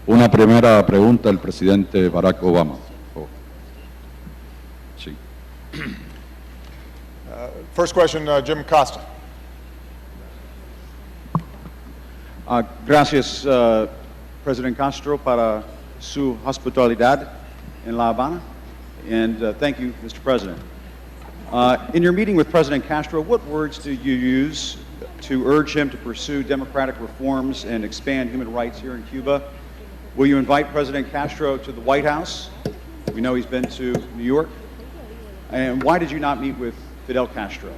Una primera pregunta al presidente Barack Obama. Oh. Sí. First question, Jim Costa. Gracias, President Castro, para su hospitalidad en La Habana, and thank you, Mr. President. In your meeting with President Castro, what words did you use to urge him to pursue democratic reforms and expand human rights here in Cuba? Will you invite President Castro to the White House? We know he's been to New York. And why did you not meet with Fidel Castro?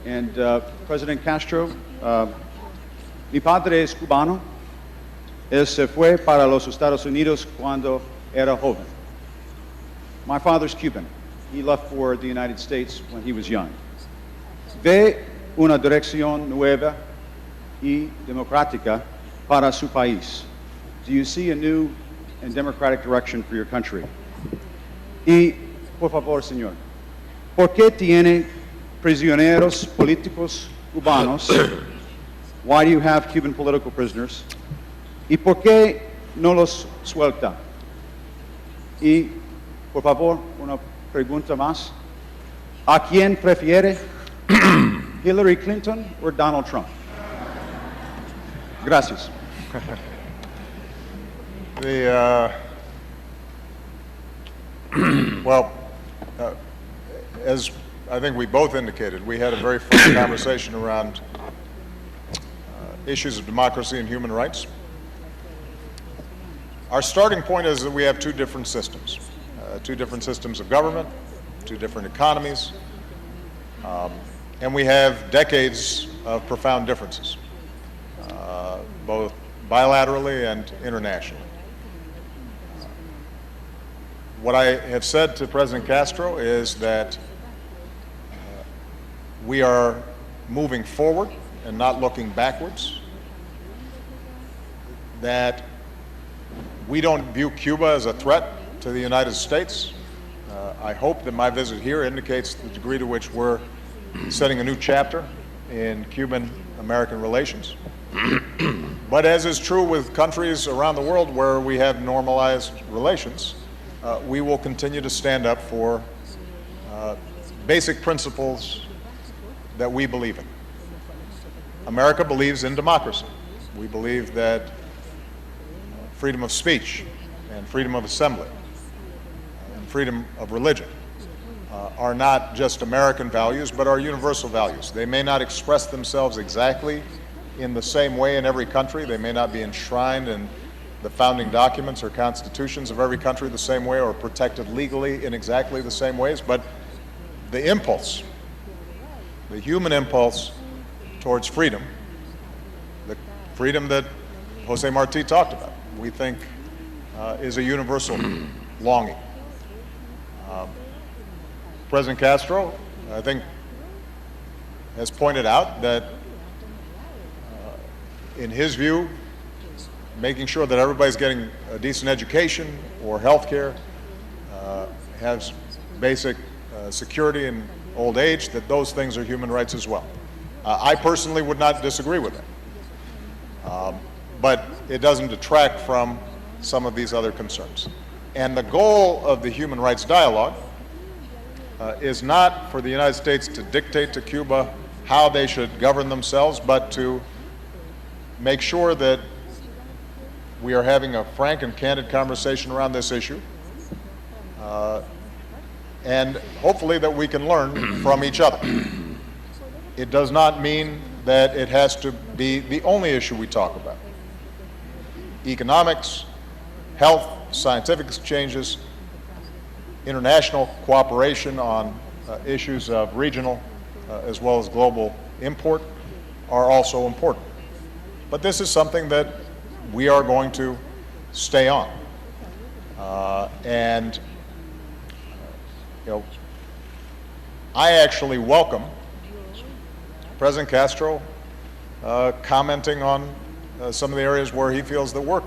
And President Castro, mi padre es cubano. Él se fue para los Estados Unidos cuando era joven. My father's Cuban. He left for the United States when he was young. Ve una dirección nueva y democrática para su país. Do you see a new and democratic direction for your country? Y, por favor, señor, ¿por qué tiene prisioneros políticos cubanos? Why do you have Cuban political prisoners? ¿Y por qué no los suelta? Y, por favor, una pregunta más. ¿A quién prefiere? Hillary Clinton or Donald Trump? Gracias. As I think we both indicated, we had a very frank conversation around issues of democracy and human rights. Our starting point is that we have two different systems of government, two different economies, and we have decades of profound differences, both bilaterally and internationally. What I have said to President Castro is that we are moving forward and not looking backwards, that we don't view Cuba as a threat to the United States. I hope that my visit here indicates the degree to which we're setting a new chapter in Cuban-American relations. But as is true with countries around the world where we have normalized relations, we will continue to stand up for basic principles that we believe in. America believes in democracy. We believe that freedom of speech and freedom of assembly and freedom of religion are not just American values, but are universal values. They may not express themselves exactly in the same way in every country. They may not be enshrined in the founding documents or constitutions of every country the same way or protected legally in exactly the same ways, but the impulse, the human impulse towards freedom, the freedom that Jose Marti talked about, we think is a universal longing. President Castro, I think, has pointed out that in his view, making sure that everybody's getting a decent education or health care, has basic security in old age, that those things are human rights as well. I personally would not disagree with that. But it doesn't detract from some of these other concerns. And the goal of the human rights dialogue is not for the United States to dictate to Cuba how they should govern themselves, but to make sure that we are having a frank and candid conversation around this issue, and hopefully that we can learn from each other. It does not mean that it has to be the only issue we talk about. Economics, health, scientific exchanges, international cooperation on issues of regional as well as global import are also important. But this is something that we are going to stay on. And I actually welcome President Castro commenting on some of the areas where he feels that we're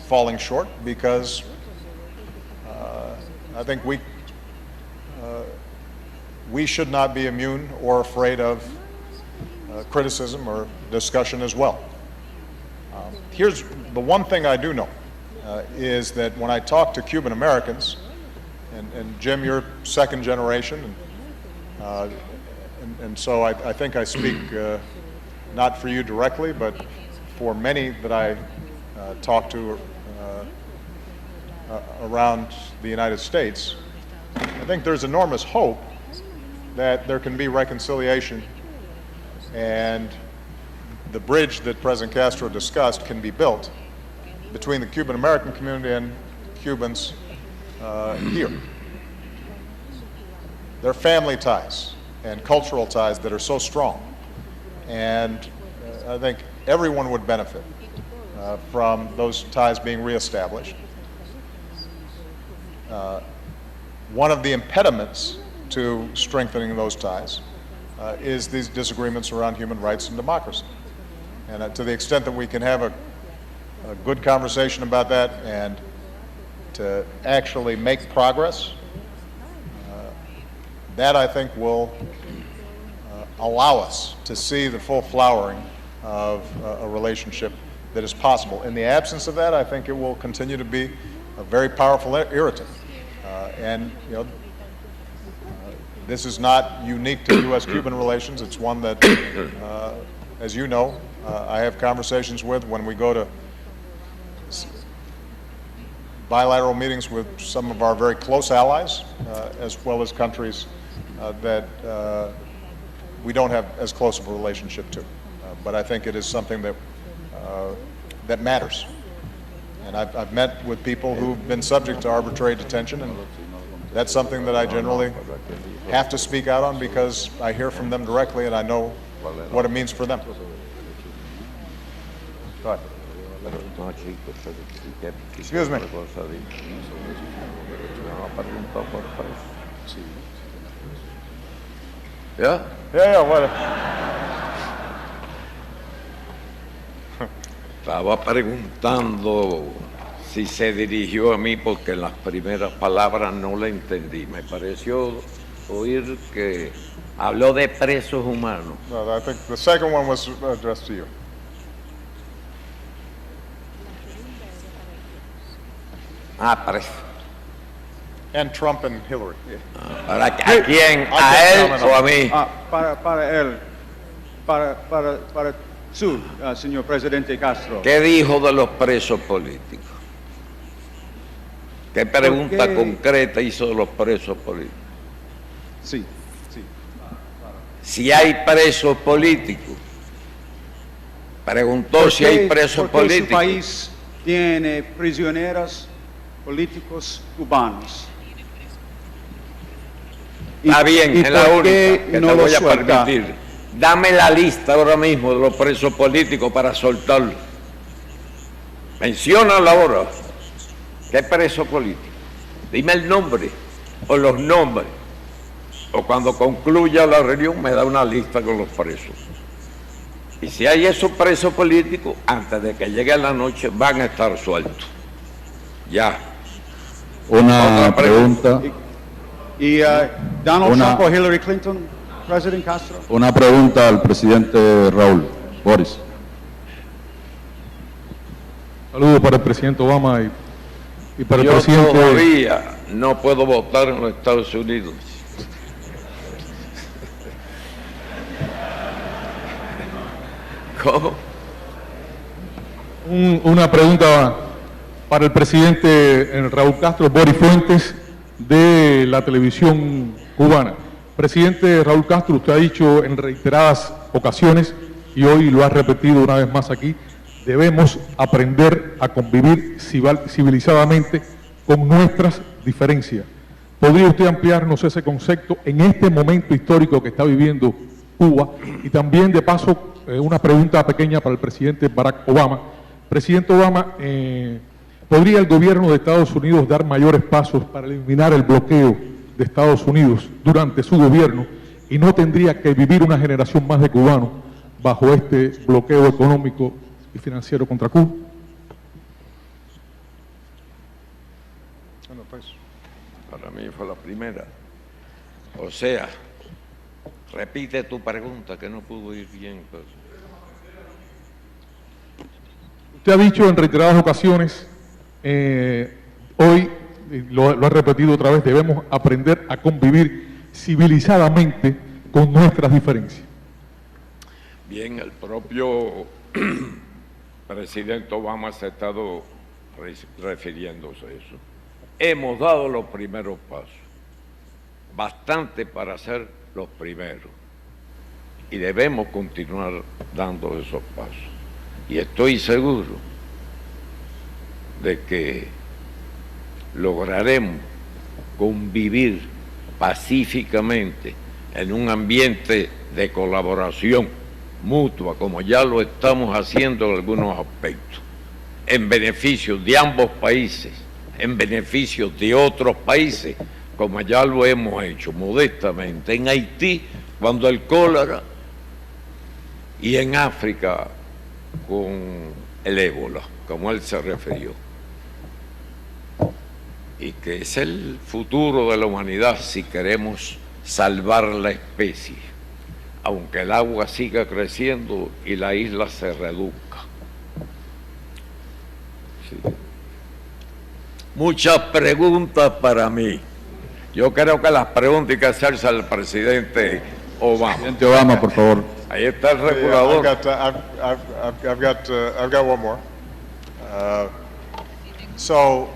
falling short, because I think we should not be immune or afraid of criticism or discussion as well. Here's the one thing I do know, is that when I talk to Cuban Americans, and Jim, you're second generation, and so I think I speak not for you directly, but for many that I talk to around the United States. I think there's enormous hope that there can be reconciliation and the bridge that President Castro discussed can be built between the Cuban American community and Cubans here. There are family ties and cultural ties that are so strong, and I think everyone would benefit from those ties being reestablished. One of the impediments to strengthening those ties is these disagreements around human rights and democracy. And to the extent that we can have a good conversation about that and to actually make progress, that I think will allow us to see the full flowering of a relationship that is possible. In the absence of that, I think it will continue to be a very powerful irritant. And you know, this is not unique to U.S.-Cuban relations. It's one that, as you know, I have conversations with when we go to bilateral meetings with some of our very close allies, as well as countries that we don't have as close of a relationship to. But I think it is something that that matters. And I've met with people who've been subject to arbitrary detention, and that's something that I generally have to speak out on because I hear from them directly and I know what it means for them. Go ahead. Excuse me. Yeah? Yeah, what? Estaba preguntando si se dirigió a mí porque en las primeras palabras no la entendí. Me pareció oír que habló de presos humanos. No, I think the second one was addressed to you. Ah, presos. And Trump and Hillary. ¿A quién? ¿A él o a mí? Para él, para su, señor presidente Castro. ¿Qué dijo de los presos políticos? ¿Qué pregunta concreta hizo de los presos políticos? Sí. Si hay presos políticos. Preguntó si hay presos políticos. Su país tiene prisioneros políticos cubanos. Está bien, es la única que no te voy a suelta? permitir. Dame la lista ahora mismo de los presos políticos para soltarlos. Menciónalo ahora. ¿Qué preso político? Dime el nombre o los nombres. O cuando concluya la reunión me da una lista con los presos. Y si hay esos presos políticos, antes de que llegue la noche van a estar sueltos. Ya. Una pregunta. ¿Y Donald Trump o Hillary Clinton, President Castro? Una pregunta al presidente Raúl. Boris. Saludos para el presidente Obama y para el Yo presidente. todavía no puedo votar en los Estados Unidos. ¿Cómo? Una pregunta para el presidente Raúl Castro, Boris Fuentes, de la televisión cubana. Presidente Raúl Castro, usted ha dicho en reiteradas ocasiones, y hoy lo ha repetido una vez más aquí, debemos aprender a convivir civilizadamente con nuestras diferencias. ¿Podría usted ampliarnos ese concepto en este momento histórico que está viviendo Cuba? Y también, de paso, una pregunta pequeña para el presidente Barack Obama. Presidente Obama, ¿podría el gobierno de Estados Unidos dar mayores pasos para eliminar el bloqueo de Estados Unidos durante su gobierno y no tendría que vivir una generación más de cubanos bajo este bloqueo económico y financiero contra Cuba? Para mí fue la primera. O sea, repite tu pregunta que no pudo ir bien. Pues. Usted ha dicho en reiteradas ocasiones Hoy, lo ha repetido otra vez, debemos aprender a convivir civilizadamente con nuestras diferencias. Bien, el propio presidente Obama se ha estado refiriéndose a eso. Hemos dado los primeros pasos, bastante para ser los primeros, y debemos continuar dando esos pasos. Y estoy seguro de que lograremos convivir pacíficamente en un ambiente de colaboración mutua, como ya lo estamos haciendo en algunos aspectos, en beneficio de ambos países, en beneficio de otros países, como ya lo hemos hecho modestamente en Haití, cuando el cólera, y en África con el ébola, como él se refirió. Y que es el futuro de la humanidad si queremos salvar la especie, aunque el agua siga creciendo y la isla se reduzca. Sí. Muchas preguntas para mí. Yo creo que las preguntas hay que hacerse al presidente Obama. Presidente Obama, por favor. Ahí está el regulador. I've got one more. So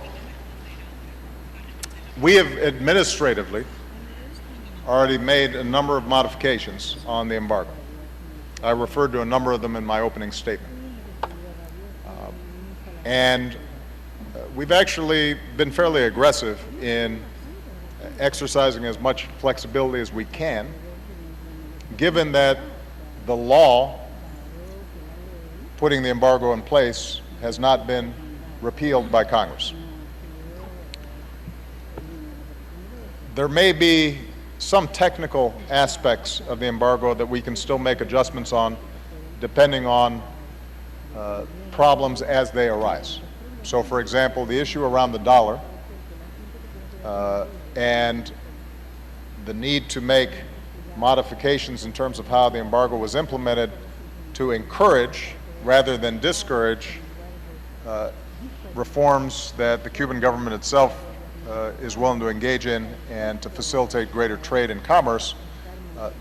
we have administratively already made a number of modifications on the embargo. I referred to a number of them in my opening statement. And we've actually been fairly aggressive in exercising as much flexibility as we can, given that the law putting the embargo in place has not been repealed by Congress. There may be some technical aspects of the embargo that we can still make adjustments on, depending on problems as they arise. So, for example, the issue around the dollar and the need to make modifications in terms of how the embargo was implemented to encourage rather than discourage reforms that the Cuban government itself is willing to engage in and to facilitate greater trade and commerce.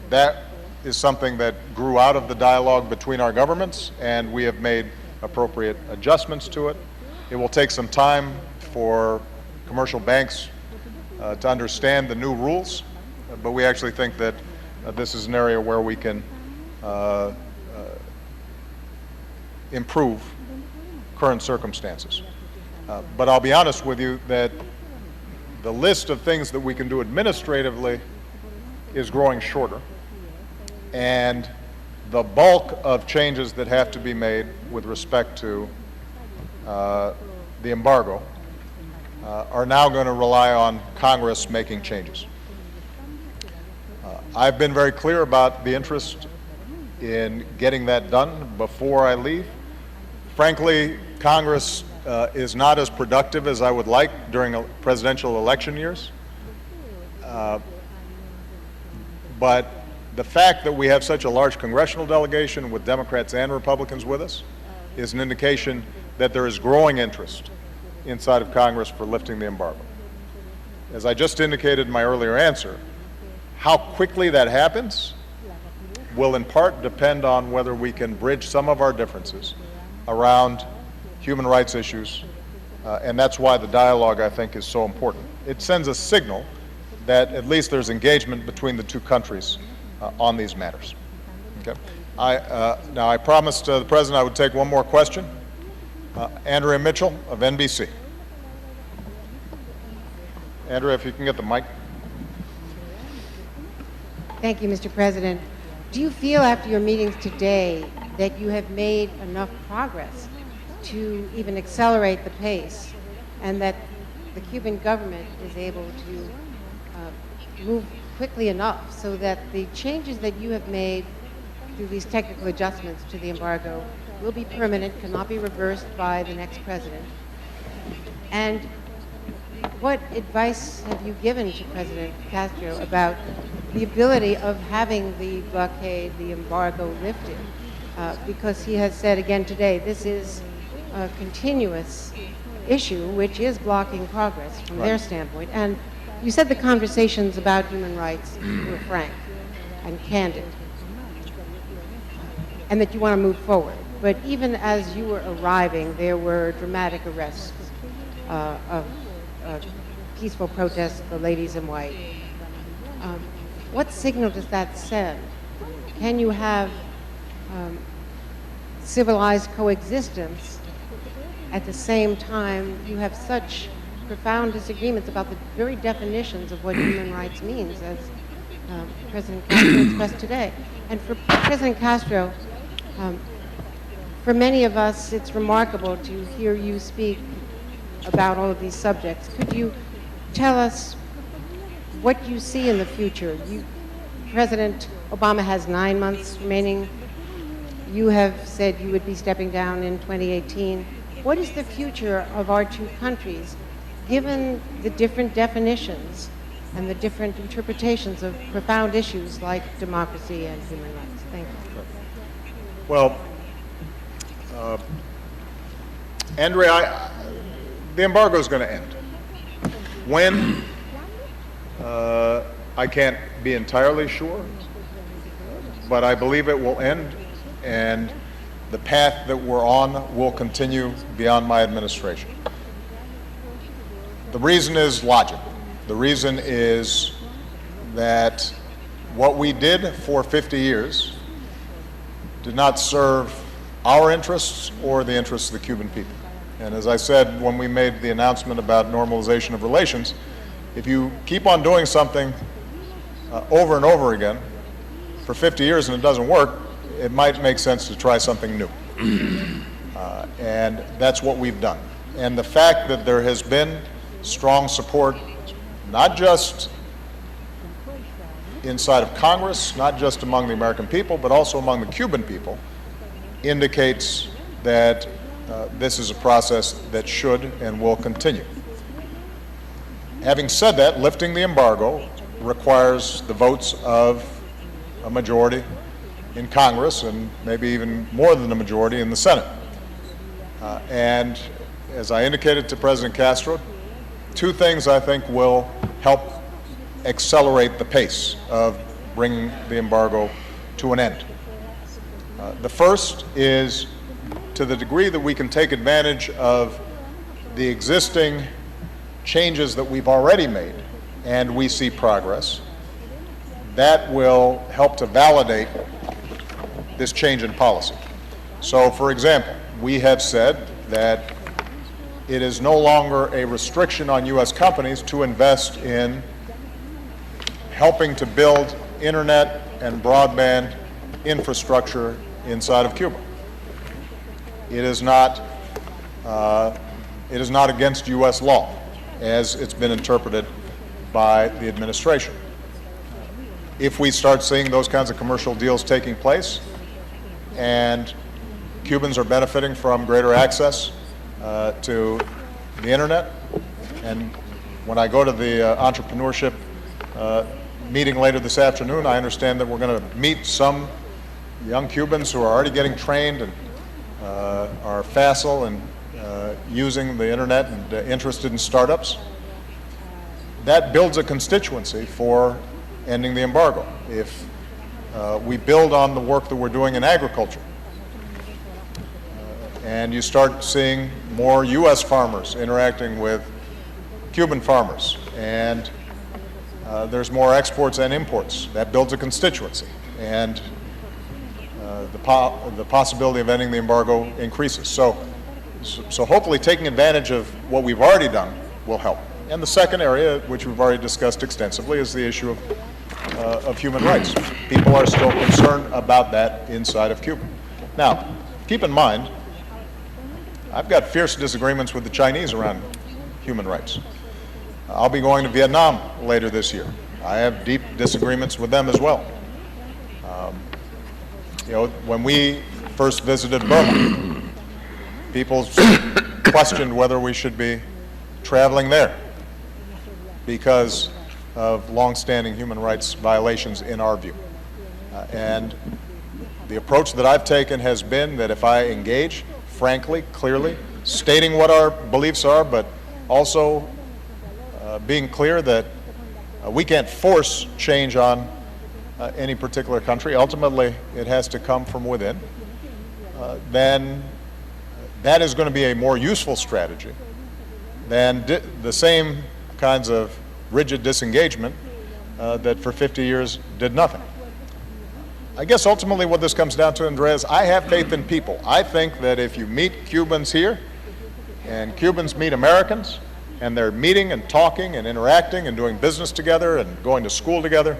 That is something that grew out of the dialogue between our governments, and we have made appropriate adjustments to it. It will take some time for commercial banks to understand the new rules, but we actually think that this is an area where we can improve current circumstances. But I'll be honest with you that the list of things that we can do administratively is growing shorter, and the bulk of changes that have to be made with respect to the embargo are now going to rely on Congress making changes. I've been very clear about the interest in getting that done before I leave. Frankly, Congress is not as productive as I would like during presidential election years. But the fact that we have such a large congressional delegation with Democrats and Republicans with us is an indication that there is growing interest inside of Congress for lifting the embargo. As I just indicated in my earlier answer, how quickly that happens will in part depend on whether we can bridge some of our differences around human rights issues, and that's why the dialogue, I think, is so important. It sends a signal that at least there's engagement between the two countries on these matters. Okay. Now, I promised the President I would take one more question. Andrea Mitchell of NBC. Andrea, if you can get the mic. Thank you, Mr. President. Do you feel after your meetings today that you have made enough progress to even accelerate the pace, and that the Cuban government is able to move quickly enough so that the changes that you have made through these technical adjustments to the embargo will be permanent, cannot be reversed by the next president? And what advice have you given to President Castro about the ability of having the blockade, the embargo lifted? Because he has said again today, this is a continuous issue, which is blocking progress from their standpoint. And you said the conversations about human rights were frank and candid, and that you want to move forward. But even as you were arriving, there were dramatic arrests of peaceful protests, the ladies in white. What signal does that send? Can you have civilized coexistence at the same time you have such profound disagreements about the very definitions of what human rights means, as President Castro expressed today? And for President Castro, for many of us, it's remarkable to hear you speak about all of these subjects. Could you tell us what you see in the future? President Obama has 9 months remaining. You have said you would be stepping down in 2018. What is the future of our two countries, given the different definitions and the different interpretations of profound issues like democracy and human rights? Thank you. Well, Andrea, the embargo is going to end. When? I can't be entirely sure, but I believe it will end, and the path that we're on will continue beyond my administration. The reason is logic. The reason is that what we did for 50 years did not serve our interests or the interests of the Cuban people. And as I said when we made the announcement about normalization of relations, if you keep on doing something over and over again for 50 years and it doesn't work, it might make sense to try something new. And that's what we've done. And the fact that there has been strong support, not just inside of Congress, not just among the American people, but also among the Cuban people, indicates that this is a process that should and will continue. Having said that, lifting the embargo requires the votes of a majority in Congress and maybe even more than a majority in the Senate. And as I indicated to President Castro, two things I think will help accelerate the pace of bringing the embargo to an end. The first is, to the degree that we can take advantage of the existing changes that we've already made and we see progress, that will help to validate this change in policy. So, for example, we have said that it is no longer a restriction on U.S. companies to invest in helping to build internet and broadband infrastructure inside of Cuba. It is not against U.S. law, as it's been interpreted by the administration. If we start seeing those kinds of commercial deals taking place, and Cubans are benefiting from greater access to the internet, and when I go to the entrepreneurship meeting later this afternoon, I understand that we're going to meet some young Cubans who are already getting trained and are facile and using the internet and interested in startups. That builds a constituency for ending the embargo. If we build on the work that we're doing in agriculture, and you start seeing more U.S. farmers interacting with Cuban farmers, and there's more exports and imports, that builds a constituency, and the possibility of ending the embargo increases. So hopefully taking advantage of what we've already done will help. And the second area, which we've already discussed extensively, is the issue of human rights. People are still concerned about that inside of Cuba. Now, keep in mind, I've got fierce disagreements with the Chinese around human rights. I'll be going to Vietnam later this year. I have deep disagreements with them as well. When we first visited Burma, people questioned whether we should be traveling there because of long-standing human rights violations in our view. And the approach that I've taken has been that if I engage frankly, clearly, stating what our beliefs are, but also being clear that we can't force change on any particular country. Ultimately, it has to come from within. Then that is going to be a more useful strategy than the same kinds of rigid disengagement that for 50 years did nothing. I guess ultimately what this comes down to, Andres, I have faith in people. I think that if you meet Cubans here and Cubans meet Americans and they're meeting and talking and interacting and doing business together and going to school together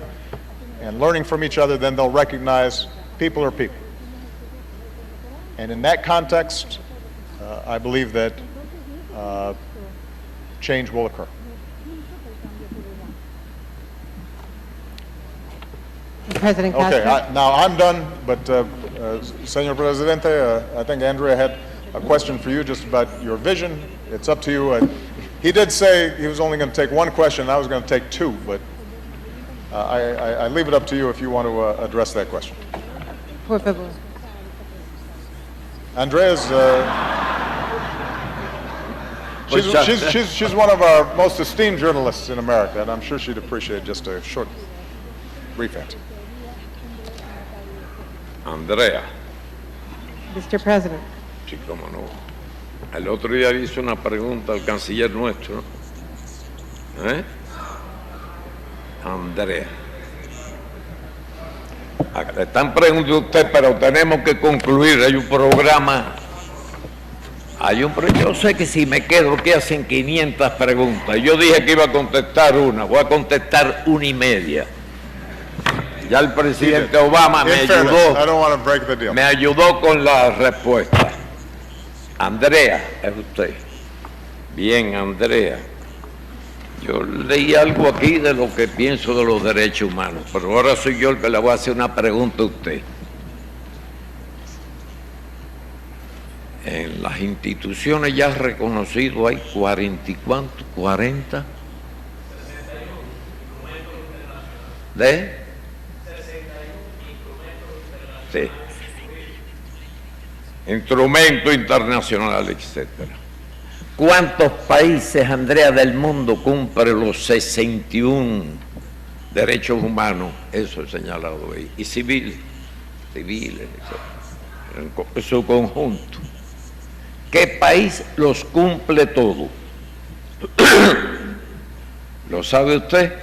and learning from each other, then they'll recognize people are people. And in that context, I believe that change will occur. President Castro. Okay, now I'm done, but Senor Presidente, I think Andrea had a question for you just about your vision. It's up to you. He did say he was only going to take one question. I was going to take two, but I leave it up to you if you want to address that question. Por favor. Andrea's, she's one of our most esteemed journalists in America, and I'm sure she'd appreciate just a short, brief answer. Andrea, Mr. President. sí, cómo no. El otro día le hizo una pregunta al canciller nuestro, ¿eh? Andrea. Le están preguntando a usted, pero tenemos que concluir. Hay un programa. Yo sé que si me quedo aquí hacen 500 preguntas. Yo dije que iba a contestar una, voy a contestar 1:30. Ya el presidente Obama me ayudó con la respuesta. Andrea, es usted. Bien, Andrea. Yo leí algo aquí de lo que pienso de los derechos humanos, pero ahora soy yo el que le voy a hacer una pregunta a usted. En las instituciones ya reconocidas hay 40 y cuánto, 40 de sí. Instrumento internacional, etcétera. ¿Cuántos países, Andrea, del mundo cumplen los 61 derechos humanos? Eso es señalado ahí. Y civiles, en su conjunto. ¿Qué país los cumple todos? ¿Lo sabe usted?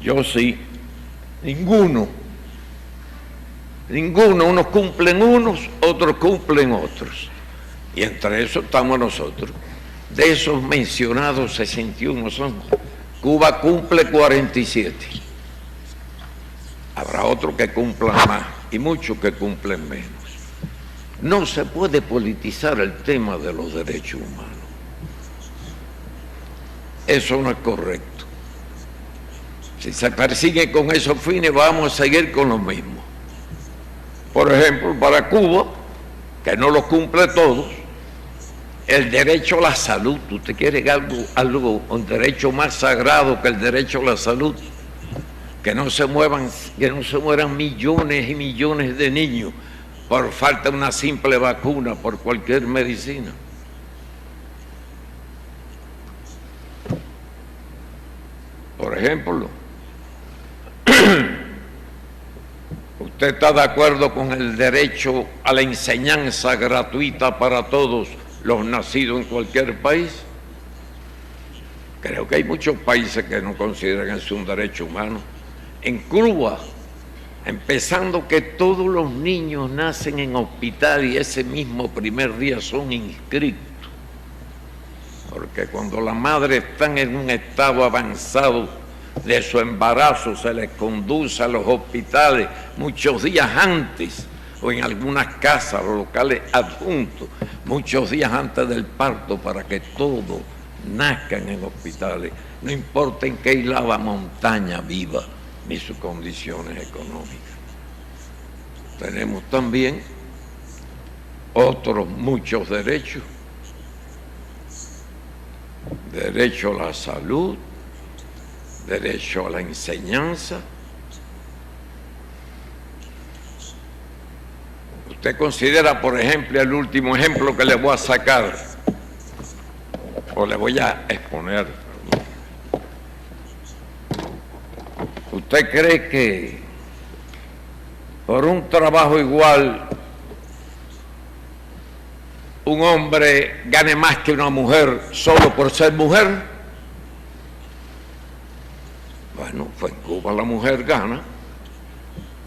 Yo sí. Ninguno. Unos cumplen unos, otros cumplen otros. Y entre esos estamos nosotros. De esos mencionados 61 son. Cuba cumple 47. Habrá otros que cumplan más y muchos que cumplen menos. No se puede politizar el tema de los derechos humanos. Eso no es correcto. Si se persigue con esos fines, vamos a seguir con lo mismo. Por ejemplo, para Cuba, que no los cumple todos, el derecho a la salud. ¿Usted quiere un derecho más sagrado que el derecho a la salud? Que no se mueran millones y millones de niños por falta de una simple vacuna, por cualquier medicina. Por ejemplo, ¿usted está de acuerdo con el derecho a la enseñanza gratuita para todos los nacidos en cualquier país? Creo que hay muchos países que no consideran eso un derecho humano. En Cuba, empezando que todos los niños nacen en hospital y ese mismo primer día son inscritos. Porque cuando las madres están en un estado avanzado de su embarazo, se les conduce a los hospitales muchos días antes, o en algunas casas o locales adjuntos, muchos días antes del parto, para que todos nazcan en hospitales, no importa en qué isla la montaña viva, ni sus condiciones económicas. Tenemos también otros muchos derechos. Derecho a la salud, derecho a la enseñanza. Usted considera, por ejemplo, el último ejemplo que le voy a sacar, o le voy a exponer. ¿Usted cree que por un trabajo igual un hombre gane más que una mujer solo por ser mujer? Bueno, pues en Cuba la mujer gana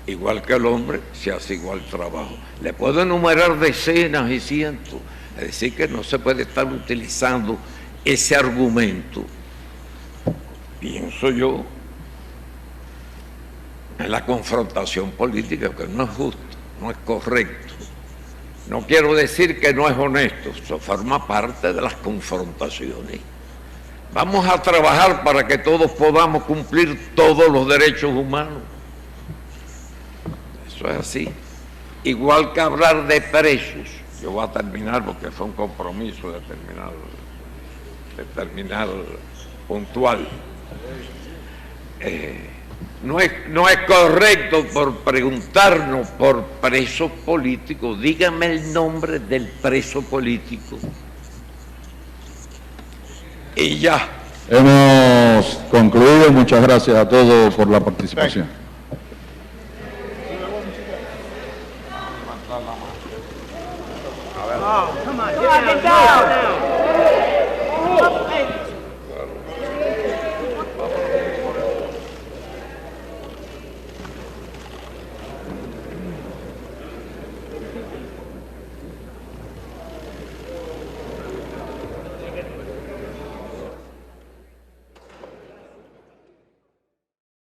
igual que el hombre, se hace igual trabajo. Le puedo enumerar decenas y cientos, es decir, que no se puede estar utilizando ese argumento, pienso yo, en la confrontación política, que no es justo, no es correcto. No quiero decir que no es honesto, eso forma parte de las confrontaciones. Vamos a trabajar para que todos podamos cumplir todos los derechos humanos. Eso es así. Igual que hablar de precios. Yo voy a terminar porque fue un compromiso de terminar puntual. No es correcto por preguntarnos por presos políticos. Dígame el nombre del preso político. Y ya. Hemos concluido. Muchas gracias a todos por la participación. Oh, come on, get down.